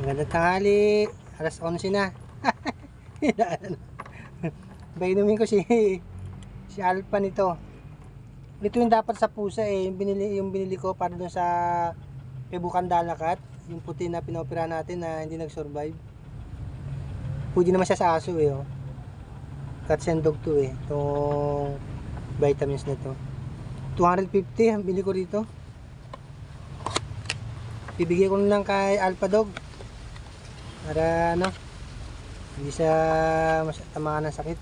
Magandang tanghali. Alas 11 na. Bainumin ko si Alpha nito. Ito yung dapat sa pusa eh. Yung binili ko para dun sa Pebukan Dalakat. Yung puti na pinopera natin na hindi nag-survive. Pwede naman siya sa aso eh. Oh. Cats and dog to eh. Itong vitamins na to. 250 ang bili ko dito. Bibigyan ko lang kay Alpha Dog. Para ano, hindi siya tamaan ng sakit.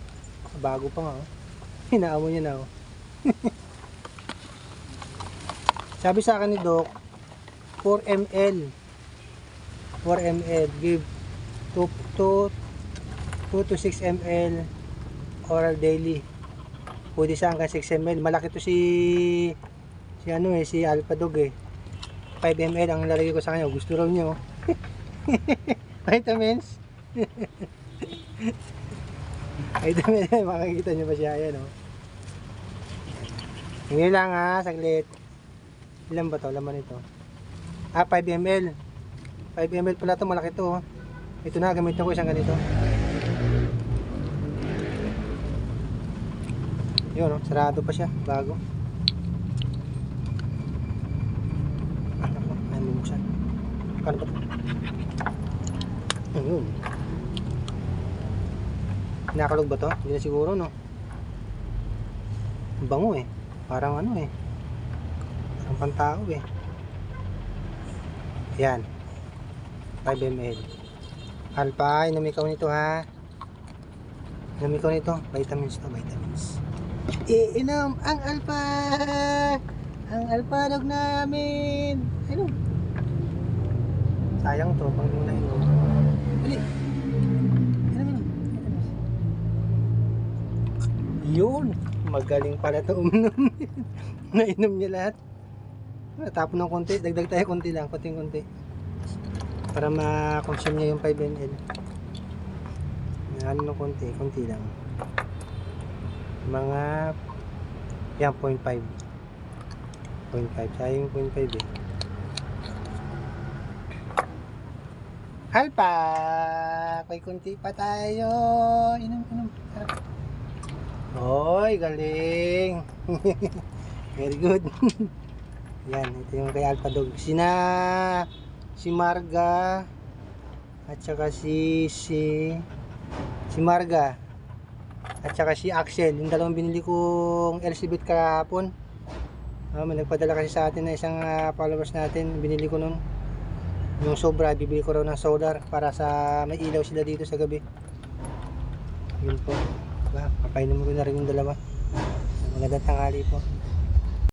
Bago pa nga oh. Hinaamo niya na oh. Sabi sa akin ni Doc, 4 ml. 4 ml. Give 2 to 6 ml oral daily. Pwede siya hanggang 6 ml. Malaki to si Alpha Dog eh. 5 ml ang lalagay ko sa kanya. Gusto raw niya oh. Vitamins. Vitamins. Makikita niyo ba siya? Ayan oh. Hindi lang ha. Saglit. Ilan ba to? Laman ito. 5 ml. 5 ml pala to. Malaki to oh. Ito na. Gamitin ko isang ganito. Yun oh. Sarado pa siya. Bago. Ano ba ito? Ayun. Nakakalog ba ito? Hindi na siguro no. Bango eh. Parang ano eh. Parang pantao eh. Yan. 5 ml. Alpha, inom ikaw nito ha. Inom ikaw nito. Vitamins to, vitamins. Inom ang Alpha. Ang Alpha Dog namin. Ayun. Sayang to, pang muna yun. Dali. Yun. Magaling pala to uminom. Nainom niya lahat. Natapon ng konti. Dagdag tayo konti lang. Konti-konti. Para ma-consume niya yung 5 ml. Ano ng konti. Konti lang. Mga yan, 0.5. 0.5. Sayang yung 0.5 eh. Alpha! May kunti pa tayo. Inom. Hoy, galing. Very good. Yan, ito yung kay Alpha Dog. Si Marga at saka si Marga at saka si Axel. Yung dalawang binili kong Elizabeth kahapon. May nagpadala kasi sa atin na isang followers natin. Binili ko nun. Yung sobra, bibili ko raw ng solar para sa may ilaw sila dito sa gabi. Yun po. Papainom ko na rin yung dalawa. Magandang tanghali po.